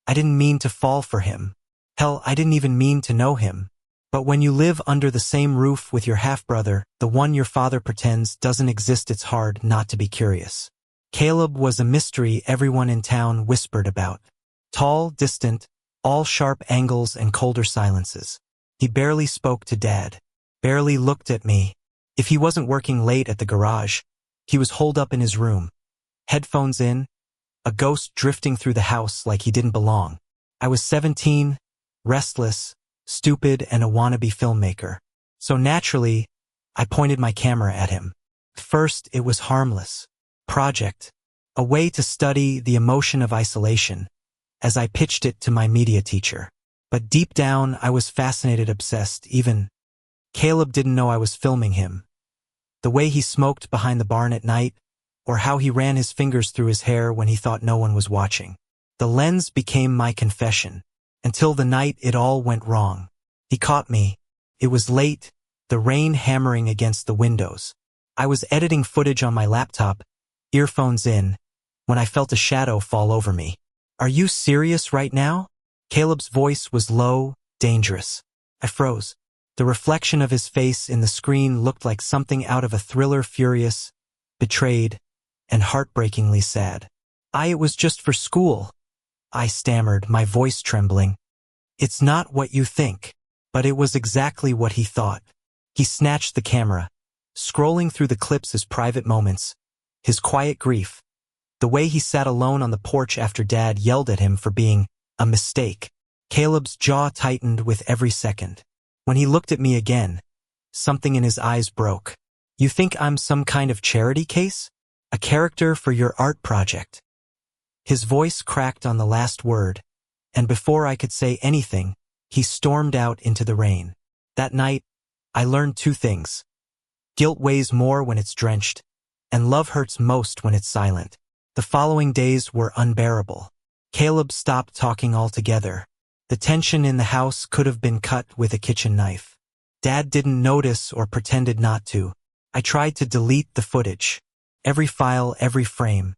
I didn't mean to fall for him. Hell, I didn't even mean to know him. But when you live under the same roof with your half-brother, the one your father pretends doesn't exist, it's hard not to be curious. Caleb was a mystery everyone in town whispered about. Tall, distant, all sharp angles and colder silences. He barely spoke to Dad, barely looked at me. If he wasn't working late at the garage, he was holed up in his room, headphones in, a ghost drifting through the house like he didn't belong. I was 17, restless, stupid, and a wannabe filmmaker. So naturally, I pointed my camera at him. First, it was harmless. Project. A way to study the emotion of isolation, as I pitched it to my media teacher. But deep down, I was fascinated, obsessed, even. Caleb didn't know I was filming him. The way he smoked behind the barn at night, or how he ran his fingers through his hair when he thought no one was watching. The lens became my confession, until the night it all went wrong. He caught me. It was late, the rain hammering against the windows. I was editing footage on my laptop, earphones in, when I felt a shadow fall over me. Are you serious right now? Caleb's voice was low, dangerous. I froze. The reflection of his face in the screen looked like something out of a thriller, furious, betrayed, and heartbreakingly sad. It was just for school, I stammered, my voice trembling. It's not what you think. But it was exactly what he thought. He snatched the camera, scrolling through the clips, his private moments, his quiet grief, the way he sat alone on the porch after Dad yelled at him for being a mistake. Caleb's jaw tightened with every second. When he looked at me again, something in his eyes broke. You think I'm some kind of charity case? A character for your art project? His voice cracked on the last word, and before I could say anything, he stormed out into the rain. That night, I learned two things. Guilt weighs more when it's drenched, and love hurts most when it's silent. The following days were unbearable. Caleb stopped talking altogether. The tension in the house could have been cut with a kitchen knife. Dad didn't notice or pretended not to. I tried to delete the footage, every file, every frame,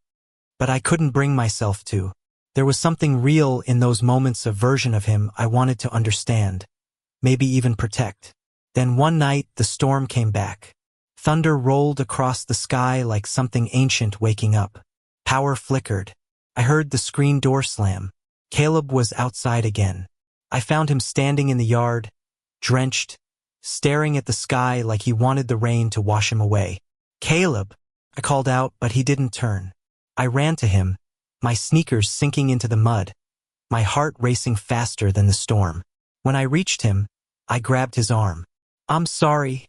but I couldn't bring myself to. There was something real in those moments, a version of him I wanted to understand, maybe even protect. Then one night, the storm came back. Thunder rolled across the sky like something ancient waking up. Power flickered. I heard the screen door slam. Caleb was outside again. I found him standing in the yard, drenched, staring at the sky like he wanted the rain to wash him away. Caleb! I called out, but he didn't turn. I ran to him, my sneakers sinking into the mud, my heart racing faster than the storm. When I reached him, I grabbed his arm. I'm sorry,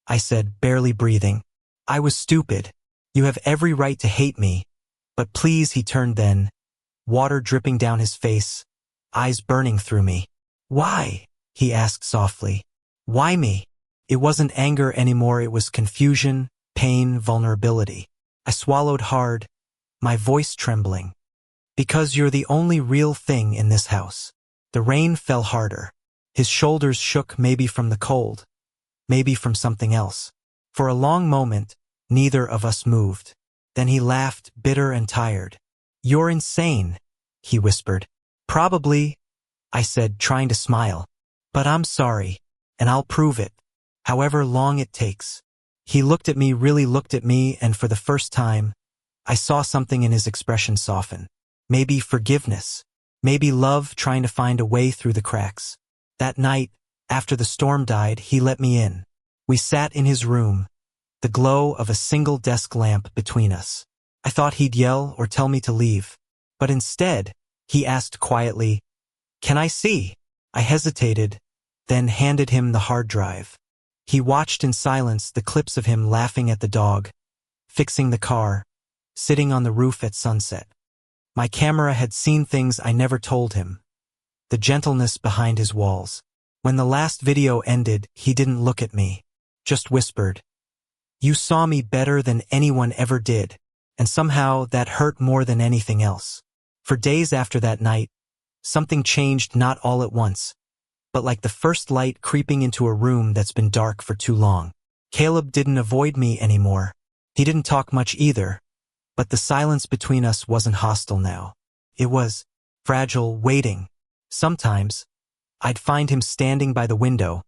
I said, barely breathing. I was stupid. You have every right to hate me. But please, he turned then, water dripping down his face, eyes burning through me. Why? He asked softly. Why me? It wasn't anger anymore, it was confusion, pain, vulnerability. I swallowed hard, my voice trembling. Because you're the only real thing in this house. The rain fell harder. His shoulders shook, maybe from the cold, maybe from something else. For a long moment, neither of us moved. Then he laughed, bitter and tired. You're insane, he whispered. Probably, I said, trying to smile. But I'm sorry, and I'll prove it, however long it takes. He looked at me, really looked at me, and for the first time, I saw something in his expression soften. Maybe forgiveness. Maybe love trying to find a way through the cracks. That night, after the storm died, he let me in. We sat in his room, the glow of a single desk lamp between us. I thought he'd yell or tell me to leave. But instead, he asked quietly, Can I see? I hesitated, then handed him the hard drive. He watched in silence, the clips of him laughing at the dog, fixing the car, sitting on the roof at sunset. My camera had seen things I never told him. The gentleness behind his walls. When the last video ended, he didn't look at me, just whispered, You saw me better than anyone ever did, and somehow that hurt more than anything else. For days after that night, something changed, not all at once, but like the first light creeping into a room that's been dark for too long. Caleb didn't avoid me anymore. He didn't talk much either, but the silence between us wasn't hostile now. It was fragile, waiting. Sometimes, I'd find him standing by the window,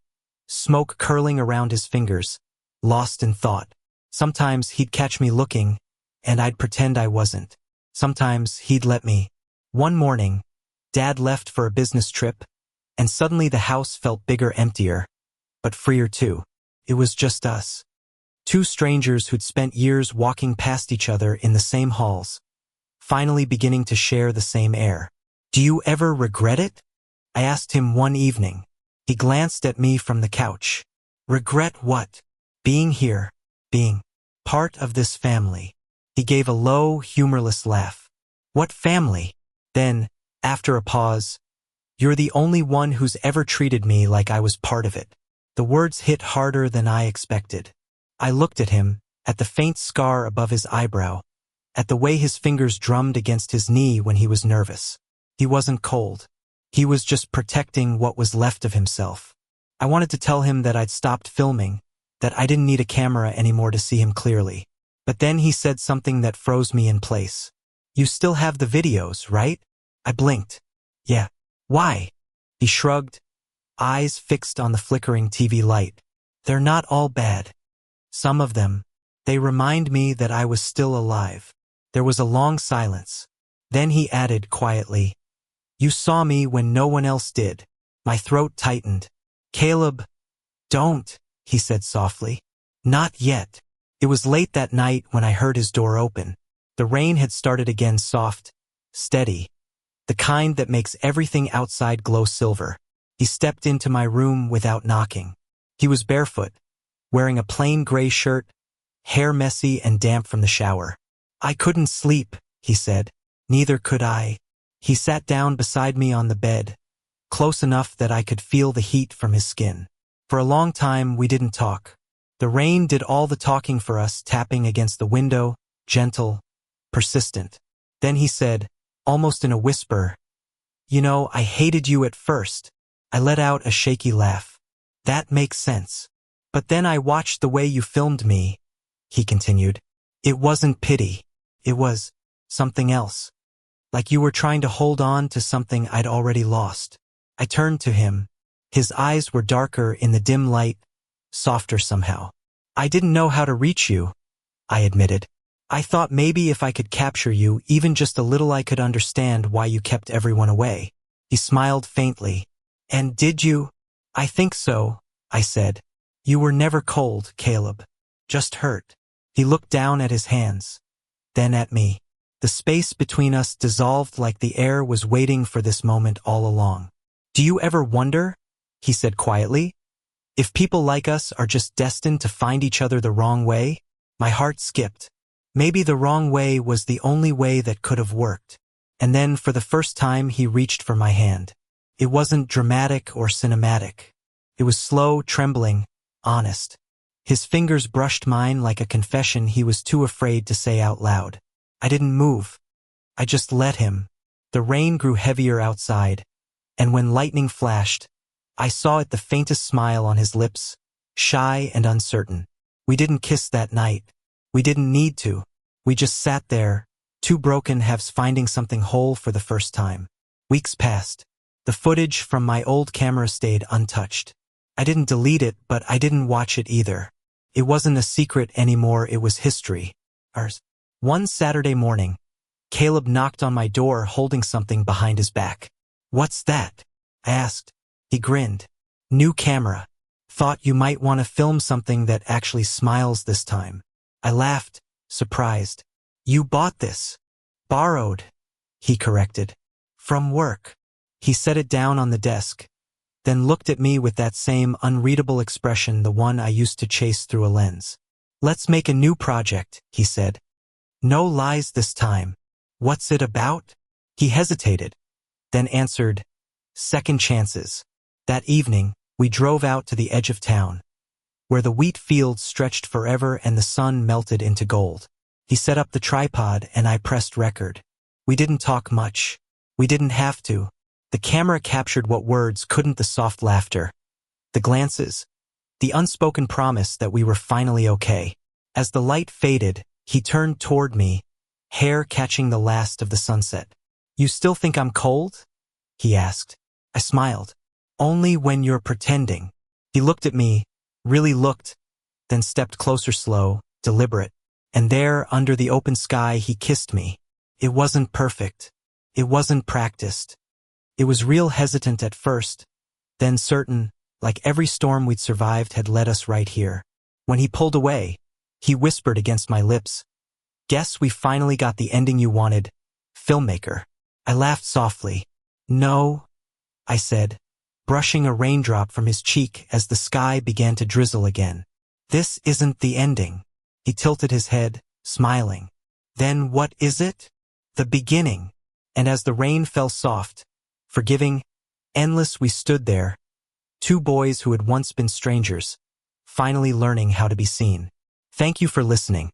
smoke curling around his fingers, lost in thought. Sometimes he'd catch me looking, and I'd pretend I wasn't. Sometimes he'd let me. One morning, Dad left for a business trip, and suddenly the house felt bigger, emptier, but freer too. It was just us. Two strangers who'd spent years walking past each other in the same halls, finally beginning to share the same air. "Do you ever regret it?" I asked him one evening. He glanced at me from the couch. "Regret what?" "Being here, being part of this family." He gave a low, humorless laugh. "What family?" Then, after a pause, "You're the only one who's ever treated me like I was part of it." The words hit harder than I expected. I looked at him, at the faint scar above his eyebrow, at the way his fingers drummed against his knee when he was nervous. He wasn't cold. He was just protecting what was left of himself. I wanted to tell him that I'd stopped filming, that I didn't need a camera anymore to see him clearly. But then he said something that froze me in place. "You still have the videos, right?" I blinked. "Yeah." "Why?" He shrugged, eyes fixed on the flickering TV light. "They're not all bad. Some of them, they remind me that I was still alive." There was a long silence. Then he added quietly, "You saw me when no one else did." My throat tightened. "Caleb, don't," he said softly. "Not yet." It was late that night when I heard his door open. The rain had started again, soft, steady, the kind that makes everything outside glow silver. He stepped into my room without knocking. He was barefoot, wearing a plain gray shirt, hair messy and damp from the shower. "I couldn't sleep," he said. "Neither could I." He sat down beside me on the bed, close enough that I could feel the heat from his skin. For a long time, we didn't talk. The rain did all the talking for us, tapping against the window, gentle, persistent. Then he said, almost in a whisper, "You know, I hated you at first." I let out a shaky laugh. "That makes sense. But then I watched the way you filmed me," he continued. "It wasn't pity. It was something else. Like you were trying to hold on to something I'd already lost." I turned to him. His eyes were darker in the dim light, softer somehow. "I didn't know how to reach you," I admitted. "I thought maybe if I could capture you even just a little I could understand why you kept everyone away." He smiled faintly. "And did you?" "I think so," I said. "You were never cold, Caleb. Just hurt." He looked down at his hands, then at me. The space between us dissolved like the air was waiting for this moment all along. "Do you ever wonder," he said quietly, "if people like us are just destined to find each other the wrong way?" My heart skipped. Maybe the wrong way was the only way that could have worked. And then, for the first time, he reached for my hand. It wasn't dramatic or cinematic. It was slow, trembling, honest. His fingers brushed mine like a confession he was too afraid to say out loud. I didn't move. I just let him. The rain grew heavier outside, and when lightning flashed, I saw it, the faintest smile on his lips, shy and uncertain. We didn't kiss that night. We didn't need to. We just sat there, two broken halves finding something whole for the first time. Weeks passed. The footage from my old camera stayed untouched. I didn't delete it, but I didn't watch it either. It wasn't a secret anymore, it was history. Ours. One Saturday morning, Caleb knocked on my door holding something behind his back. "What's that?" I asked. He grinned. "New camera. Thought you might want to film something that actually smiles this time." I laughed, surprised. "You bought this?" "Borrowed," he corrected. "From work." He set it down on the desk, then looked at me with that same unreadable expression, the one I used to chase through a lens. "Let's make a new project," he said. "No lies this time." "What's it about?" He hesitated, then answered, "Second chances." That evening, we drove out to the edge of town, where the wheat fields stretched forever and the sun melted into gold. He set up the tripod and I pressed record. We didn't talk much. We didn't have to. The camera captured what words couldn't: the soft laughter, the glances, the unspoken promise that we were finally okay. As the light faded, he turned toward me, hair catching the last of the sunset. You still think I'm cold? He asked. I smiled. Only when you're pretending. He looked at me, really looked, then stepped closer, slow, deliberate. And there, under the open sky, he kissed me. It wasn't perfect. It wasn't practiced. It was real, hesitant at first, then certain, like every storm we'd survived had led us right here. When he pulled away, he whispered against my lips, "Guess we finally got the ending you wanted, filmmaker." I laughed softly. "No," I said, brushing a raindrop from his cheek as the sky began to drizzle again. "This isn't the ending." He tilted his head, smiling. "Then what is it?" "The beginning." And as the rain fell soft, forgiving, endless, we stood there, two boys who had once been strangers, finally learning how to be seen. Thank you for listening.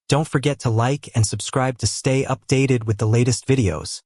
Don't forget to like and subscribe to stay updated with the latest videos.